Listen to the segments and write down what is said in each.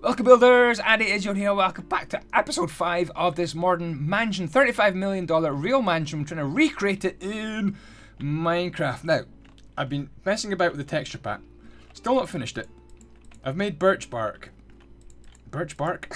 Welcome builders, andyisyoda here, welcome back to episode 5 of this modern mansion, $35 million real mansion. I'm trying to recreate it in Minecraft. Now, I've been messing about with the texture pack, still not finished it. I've made birch bark. Birch bark?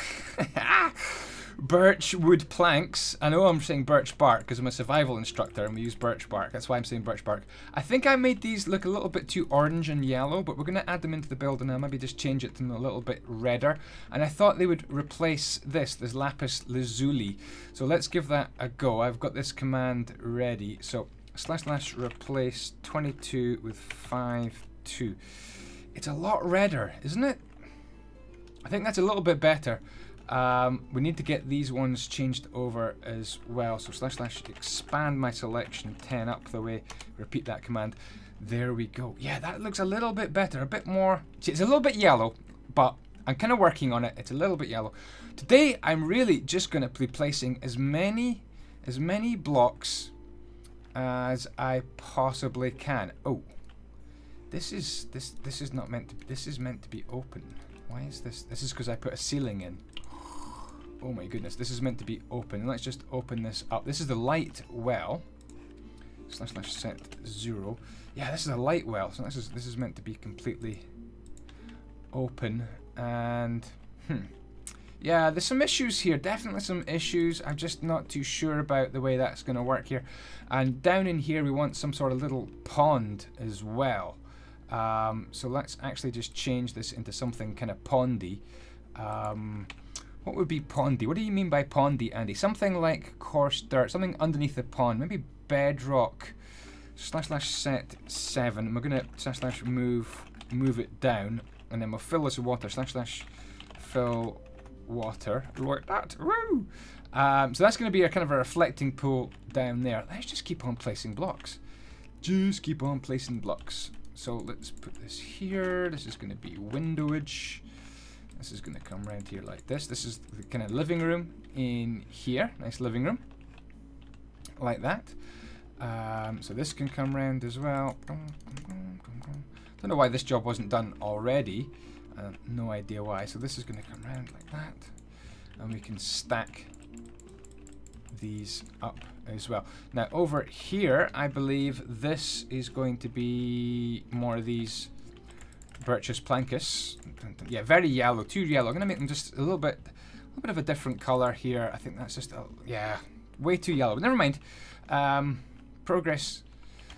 Birch wood planks. I know I'm saying birch bark because I'm a survival instructor and we use birch bark. That's why I'm saying birch bark. I think I made these look a little bit too orange and yellow, but we're going to add them into the build and I'll maybe just change it to a little bit redder. And I thought they would replace this lapis lazuli. So let's give that a go. I've got this command ready. So / replace 22 with 5.2. It's a lot redder, isn't it? I think that's a little bit better. We need to get these ones changed over as well. So / expand my selection 10 up the way. Repeat that command. There we go. Yeah, that looks a little bit better. A bit more. See, it's a little bit yellow, but I'm kind of working on it. It's a little bit yellow. Today, I'm really just going to be placing as many blocks as I possibly can. Oh, this is not meant to. This is meant to be open. Why is this? This is because I put a ceiling in. Oh my goodness, this is meant to be open. Let's just open this up. This is the light well. / set 0. Yeah, this is a light well. So this is meant to be completely open. And yeah, there's some issues here. Definitely some issues. I'm just not too sure about the way that's going to work here. And down in here, we want some sort of little pond as well. So let's actually just change this into something kind of pondy. What would be pondy? What do you mean by pondy, Andy? Something like coarse dirt, something underneath the pond, maybe bedrock. / set 7. And we're gonna / move it down, and then we'll fill this with water. / fill water like that. Woo! So that's gonna be a kind of a reflecting pool down there. Let's just keep on placing blocks. Just keep on placing blocks. So let's put this here. This is gonna be windowage. This is going to come around here like this. This is the kind of living room in here. Nice living room. Like that. So this can come around as well. Don't know why this job wasn't done already. No idea why. So this is going to come around like that. And we can stack these up as well. Now over here, I believe this is going to be more of these Birchus plancus. Yeah, very yellow, too yellow. I'm gonna make them just a little bit of a different color here. I think that's just yeah, way too yellow. But never mind. Progress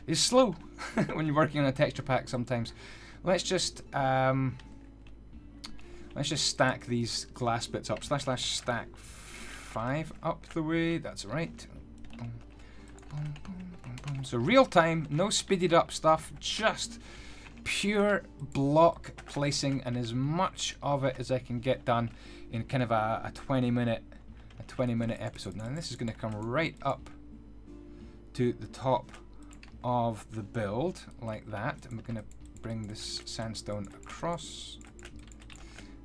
is slow when you're working on a texture pack sometimes. Let's just stack these glass bits up. / stack 5 up the way. That's right. Boom, boom, boom, boom, boom. So real time, no speeded up stuff. Just pure block placing and as much of it as I can get done in kind of a 20-minute episode. Now this is going to come right up to the top of the build like that, and we're going to bring this sandstone across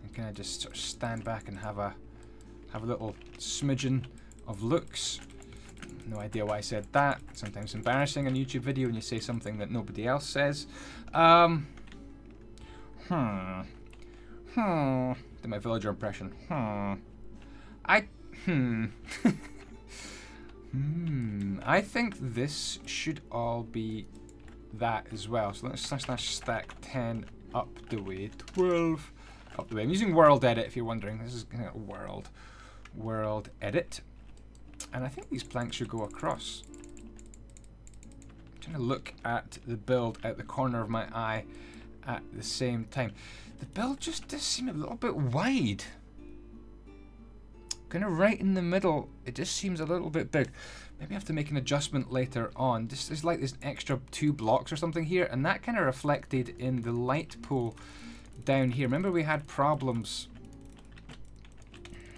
and kind of just sort of stand back and have a little smidgen of looks. No idea why I said that. Sometimes embarrassing on a YouTube video when you say something that nobody else says. Do my villager impression. I think this should all be that as well. So let's / stack 10 up the way, 12 up the way. I'm using world edit if you're wondering. This is kind of world edit. And I think these planks should go across. I'm trying to look at the build out the corner of my eye at the same time. The build just does seem a little bit wide. Kind of right in the middle, it just seems a little bit big. Maybe I have to make an adjustment later on. This is like this extra 2 blocks or something here, and that kind of reflected in the light pool down here. Remember we had problems.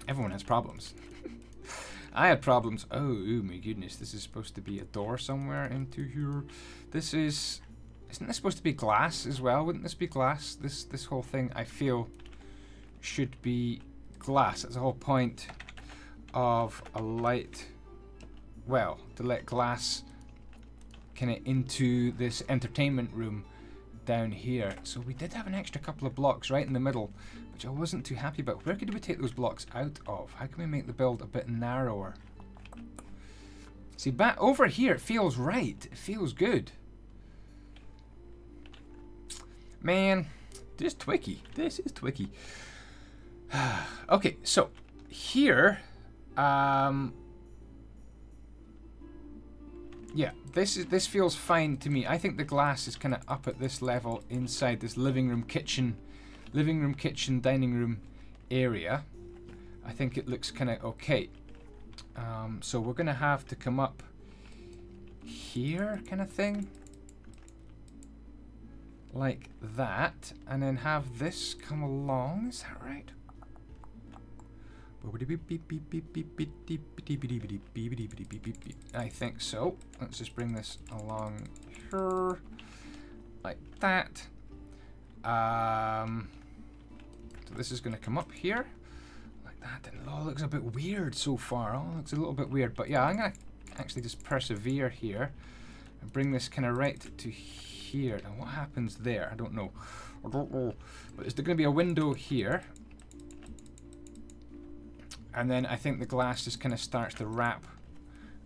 Everyone has problems. I had problems. Oh my goodness, this is supposed to be a door somewhere into here. This is... Isn't this supposed to be glass as well? Wouldn't this be glass? This whole thing, I feel, should be glass. That's the whole point of a light well, to let glass kind of into this entertainment room down here. So we did have an extra couple of blocks right in the middle, which I wasn't too happy about. Where could we take those blocks out of? How can we make the build a bit narrower? See, back over here, it feels right. It feels good. Man, this is Twicky. This is Twicky. Okay, so here, yeah, this feels fine to me. I think the glass is kind of up at this level inside this living room, kitchen, dining room area. I think it looks kind of okay. So we're gonna have to come up here, kind of thing, like that, and then have this come along. Is that right? I think so. Let's just bring this along here, like that. So this is going to come up here, like that. And it all looks a bit weird so far. Oh, it looks a little bit weird. But yeah, I'm going to actually just persevere here and bring this kind of right to here. And what happens there? I don't know. But there's going to be a window here. And then I think the glass just kind of starts to wrap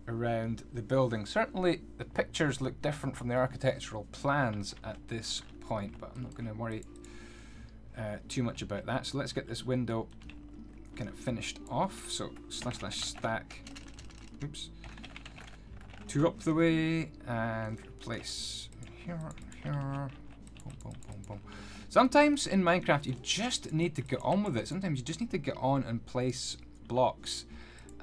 around the building. Certainly the pictures look different from the architectural plans at this point, but I'm not going to worry too much about that. So let's get this window kind of finished off. So /stack, oops, 2 up the way and replace here, here. Boom, boom, boom, boom. Sometimes in Minecraft you just need to get on with it. Sometimes you just need to get on and place blocks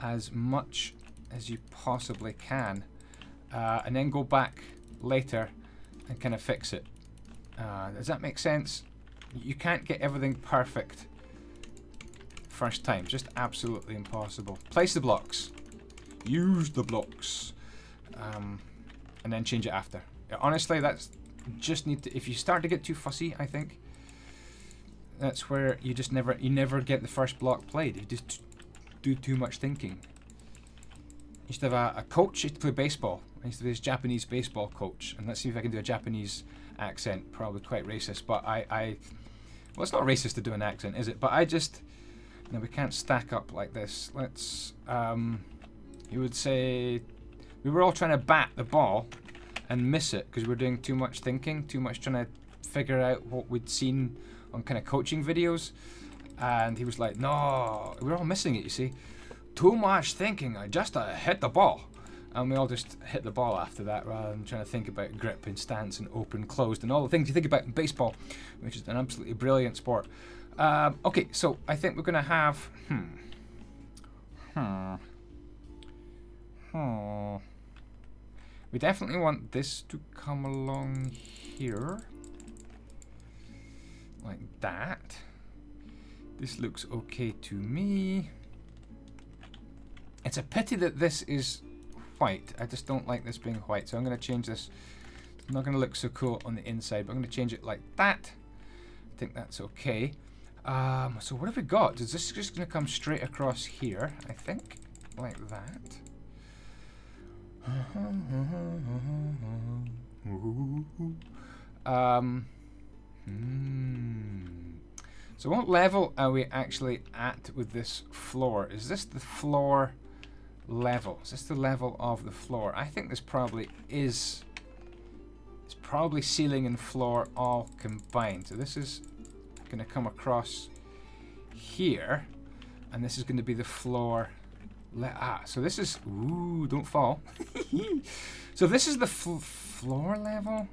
as much as you possibly can, and then go back later and kind of fix it. Does that make sense? You can't get everything perfect first time. Just absolutely impossible. Place the blocks. Use the blocks. And then change it after. Honestly, that's just need to, if you start to get too fussy, I think that's where you just never get the first block played. You just do too much thinking. I used to have a coach. I used to play baseball. I used to be this Japanese baseball coach, and let's see if I can do a Japanese accent. Probably quite racist, but well, it's not racist to do an accent, is it? But I just, no, we can't stack up like this. Let's, you would say, we were all trying to bat the ball and miss it because we were doing too much thinking, too much trying to figure out what we'd seen on kind of coaching videos. And he was like, no, we're all missing it, you see. Too much thinking, I just hit the ball. And we all just hit the ball after that rather than trying to think about grip and stance and open, closed, and all the things you think about in baseball, which is an absolutely brilliant sport. Okay, so I think we're going to have... We definitely want this to come along here. Like that. This looks okay to me. It's a pity that this is white. I just don't like this being white, so I'm going to change this. It's not going to look so cool on the inside, but I'm going to change it like that. I think that's okay. So what have we got? Is this just going to come straight across here? I think, like that. So what level are we actually at with this floor? Is this the floor level? Is this the level of the floor? I think this probably is. It's probably ceiling and floor all combined. So this is going to come across here, and this is going to be the floor. So this is, ooh, don't fall. So this is the floor level.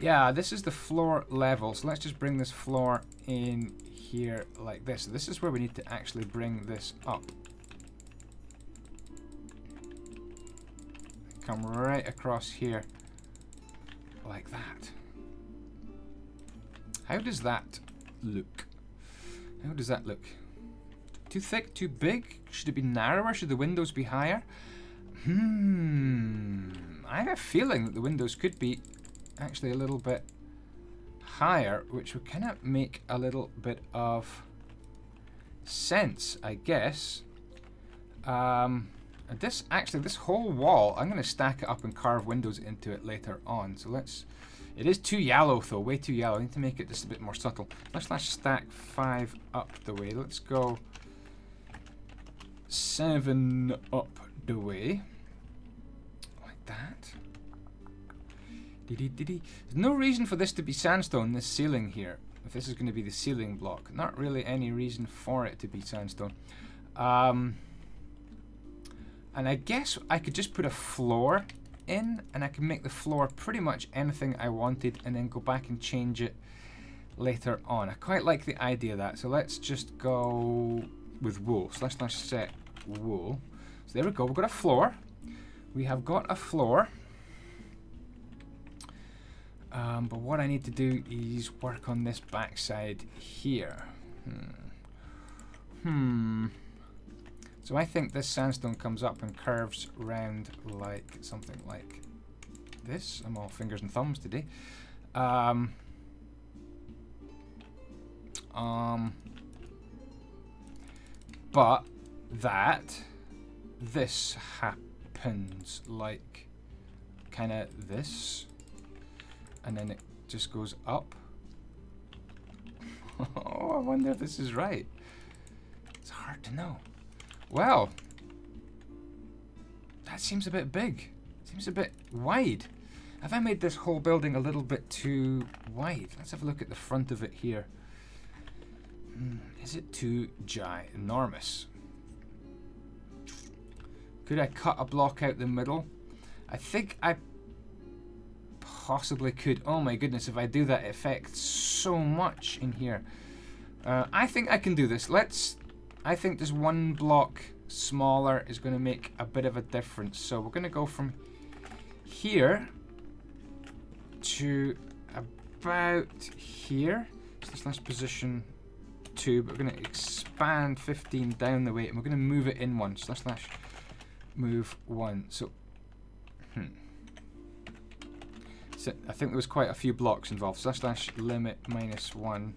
Yeah, this is the floor level. So let's just bring this floor in here like this. So this is where we need to actually bring this up. Come right across here like that. How does that look? How does that look? Too thick? Too big? Should it be narrower? Should the windows be higher? I have a feeling that the windows could be actually a little bit higher, which would kind of make a little bit of sense, I guess. And this, actually, this whole wall, I'm going to stack it up and carve windows into it later on. So let's... It is too yellow, though. Way too yellow. I need to make it just a bit more subtle. Let's stack 5 up the way. Let's go 7 up the way. Like that. There's no reason for this to be sandstone, this ceiling here. If this is going to be the ceiling block. Not really any reason for it to be sandstone. And I guess I could just put a floor in, and I can make the floor pretty much anything I wanted, and then go back and change it later on. I quite like the idea of that. So let's just go with wool. So let's set wool. So there we go. We've got a floor. We have got a floor. But what I need to do is work on this backside here. So I think this sandstone comes up and curves round like something like this. I'm all fingers and thumbs today. But that this happens like kind of this, and then it just goes up. Oh, I wonder if this is right. It's hard to know. Well, that seems a bit big. Seems a bit wide. Have I made this whole building a little bit too wide? Let's have a look at the front of it here. Is it too ginormous? Could I cut a block out the middle? I think I possibly could. Oh my goodness, if I do that, it affects so much in here. I think I can do this. I think this one block smaller is going to make a bit of a difference. So we're going to go from here to about here. So let's position 2, but we're going to expand 15 down the way, and we're going to move it in 1. So let's move 1. So, so I think there was quite a few blocks involved. So let's limit -1, and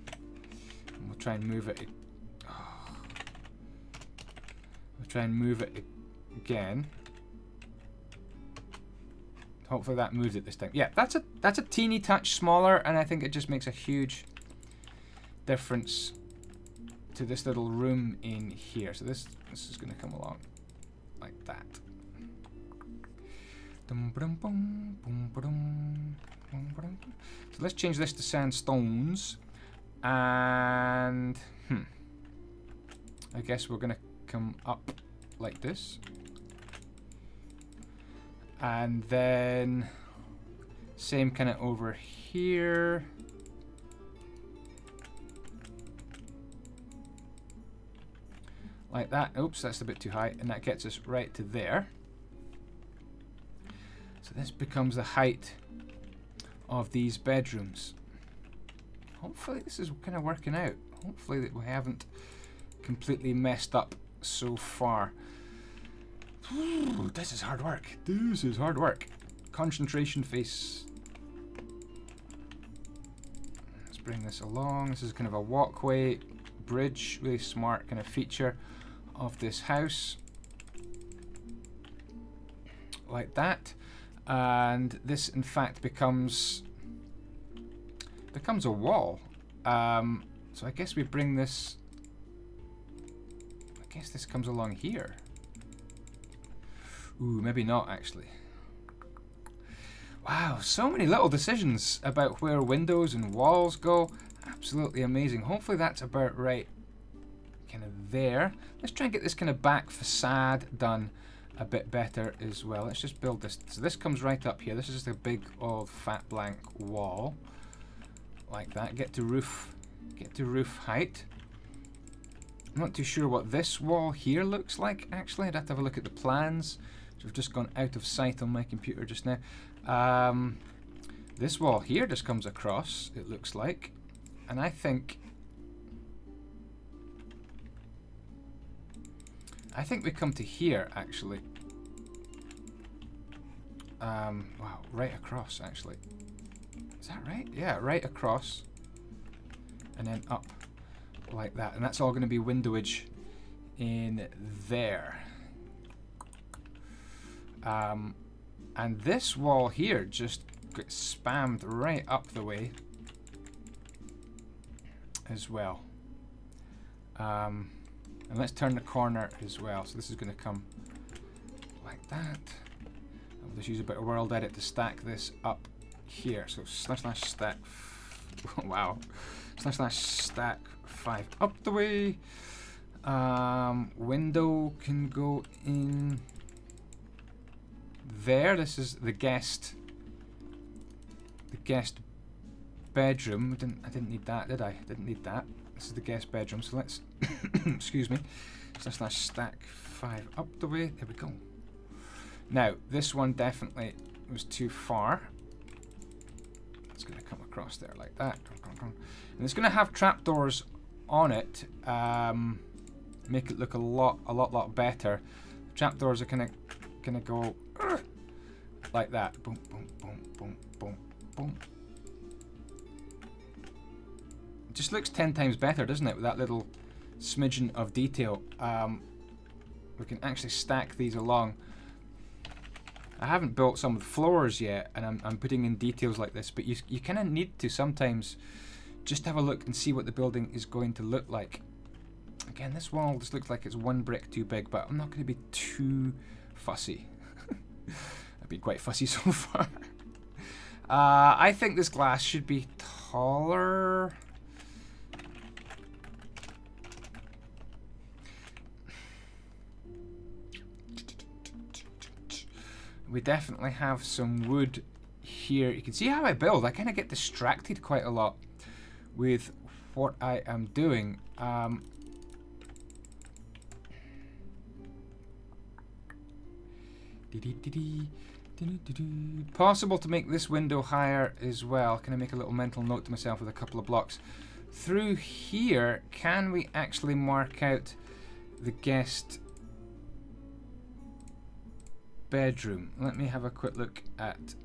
we'll try and move it. Try and move it again. Hopefully that moves it this time. Yeah, that's a teeny touch smaller, and I think it just makes a huge difference to this little room in here. So this is going to come along like that. So let's change this to sandstones, and I guess we're going to come up like this, and then same kind of over here. Like that. Oops, that's a bit too high, and that gets us right to there. So this becomes the height of these bedrooms. Hopefully this is kind of working out. Hopefully that we haven't completely messed up so far. Ooh, this is hard work. This is hard work. Concentration face. Let's bring this along. This is kind of a walkway, bridge, really smart kind of feature of this house. Like that. And this in fact becomes a wall. So I guess we bring this, I guess this comes along here. Ooh, maybe not actually. Wow, so many little decisions about where windows and walls go. Absolutely amazing. Hopefully that's about right. Kind of there. Let's try and get this kind of back facade done a bit better as well. Let's just build this. So this comes right up here. This is just a big old fat blank wall. Like that. Get to roof height. I'm not too sure what this wall here looks like actually. I'd have to have a look at the plans. So we've just gone out of sight on my computer just now. This wall here just comes across, it looks like. And I think we come to here actually. Wow, right across actually. Is that right? Yeah, right across. And then up like that. And that's all going to be windowage in there. And this wall here just gets spammed right up the way as well. And let's turn the corner as well. So this is going to come like that. I'll just use a bit of world edit to stack this up here. So / stack. Wow. / stack 5 up the way. Window can go in there. This is the guest bedroom. I didn't need that, did I? Didn't need that. This is the guest bedroom. So let's excuse me. / stack 5 up the way. There we go. Now this one definitely was too far. It's going to come across there like that. And it's going to have trapdoors on it. Make it look a lot better. Trapdoors are gonna go like that. Boom, boom, boom, boom, boom, boom. It just looks 10 times better, doesn't it? With that little smidgen of detail. We can actually stack these along. I haven't built some of the floors yet, and I'm putting in details like this, but you kind of need to sometimes just have a look and see what the building is going to look like. Again, this wall just looks like it's one brick too big, but I'm not going to be too fussy. I've been quite fussy so far. I think this glass should be taller. We definitely have some wood here. You can see how I build. I kind of get distracted quite a lot with what I am doing. Possible to make this window higher as well. Can I make a little mental note to myself with a couple of blocks? Through here, can we actually mark out the guest bedroom? Let me have a quick look at,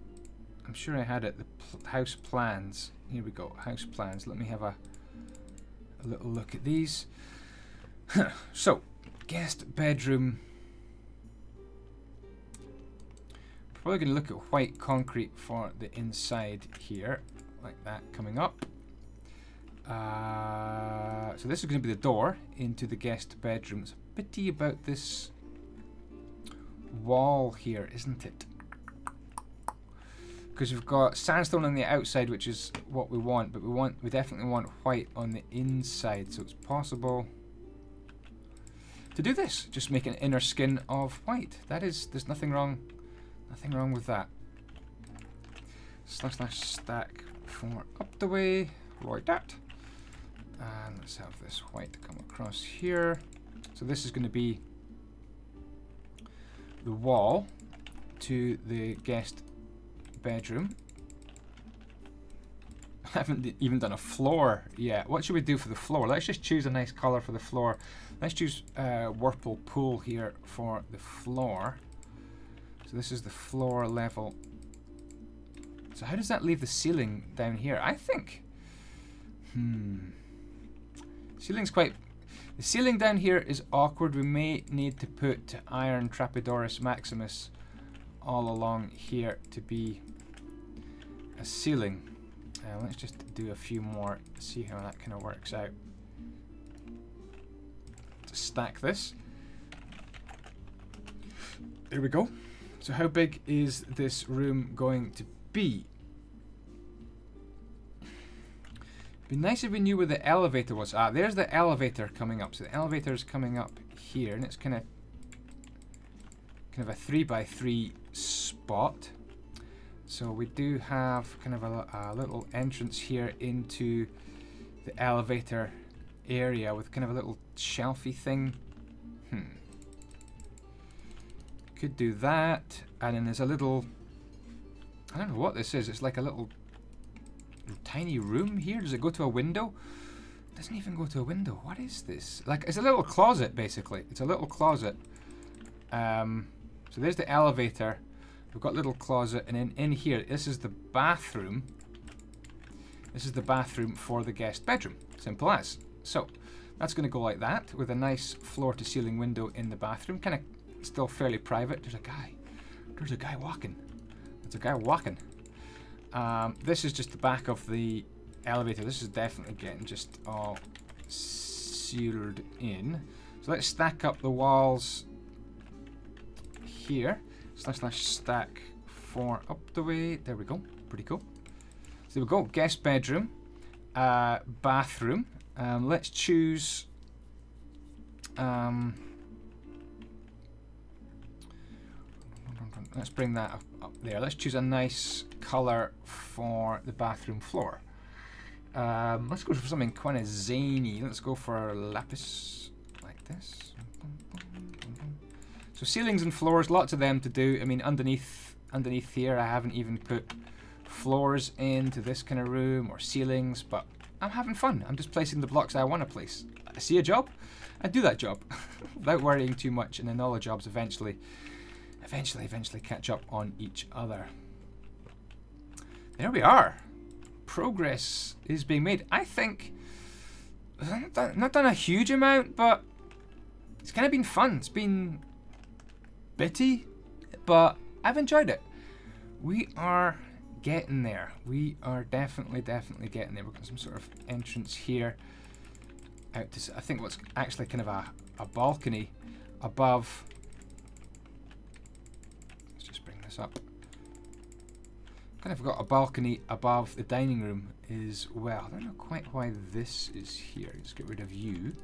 I'm sure I had it, the house plans. Here we go, house plans. Let me have a little look at these. So, guest bedroom. Probably going to look at white concrete for the inside here, like that coming up. So this is going to be the door into the guest bedroom. It's a pity about this wall here, isn't it? Because we've got sandstone on the outside, which is what we want, but we definitely want white on the inside. So it's possible to do this. Just make an inner skin of white. There's nothing wrong. Nothing wrong with that. / stack 4 up the way, like that. And let's have this white come across here. So this is going to be the wall to the guest bedroom. I haven't even done a floor yet. What should we do for the floor? Let's just choose a nice color for the floor. Let's choose Whirlpool Pool here for the floor. So this is the floor level. So how does that leave the ceiling down here? I think, ceiling's quite, the ceiling down here is awkward. We may need to put iron Trapedoris Maximus all along here to be a ceiling. Let's just do a few more, see how that kind of works out. To stack this. There we go. So how big is this room going to be? It'd be nice if we knew where the elevator was. Ah, there's the elevator coming up. So the elevator is coming up here, and it's kind of a 3x3 spot. So we do have kind of a little entrance here into the elevator area with kind of a little shelfy thing. Could do that, and then there's a little, I don't know what this is. It's like a little tiny room here. Does it go to a window? It doesn't even go to a window. What is this? Like, it's a little closet, basically. It's a little closet. So there's the elevator. We've got a little closet, and then in here, this is the bathroom. This is the bathroom for the guest bedroom. Simple as. So that's going to go like that, with a nice floor-to-ceiling window in the bathroom. Kind of still fairly private. There's a guy There's a guy walking. There's a guy walking. This is just the back of the elevator. This is definitely getting just all sealed in. So let's stack up the walls here. Slash stack 4 up the way. There we go. Pretty cool. So there we go. Guest bedroom. Bathroom. Let's choose... let's bring that up there. Let's choose a nice colour for the bathroom floor. Let's go for something kind of zany. Let's go for lapis like this. So ceilings and floors, lots of them to do. I mean, underneath here, I haven't even put floors into this kind of room or ceilings, but I'm having fun. I'm just placing the blocks I want to place. I see a job, I do that job without worrying too much, and then all the jobs eventually catch up on each other. There we are. Progress is being made. I think not done a huge amount, but it's kind of been fun. It's been bitty, but I've enjoyed it. We are getting there. We are definitely getting there. We've got some sort of entrance here out to, I think, what's actually kind of a balcony above. Let's just bring this up. Kind of got a balcony above the dining room as well. I don't know quite why this is here. Let's get rid of you.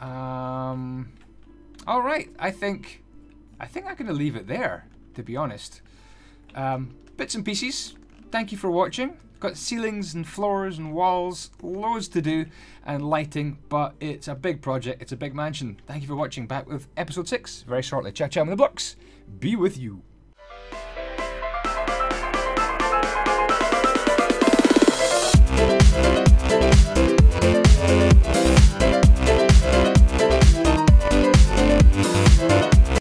All right, I think I'm gonna leave it there, to be honest. Bits and pieces. Thank you for watching. Got ceilings and floors and walls, loads to do, and lighting, but it's a big project. It's a big mansion. Thank you for watching. Back with episode 6 very shortly. Ciao, ciao, in the blocks. Be with you.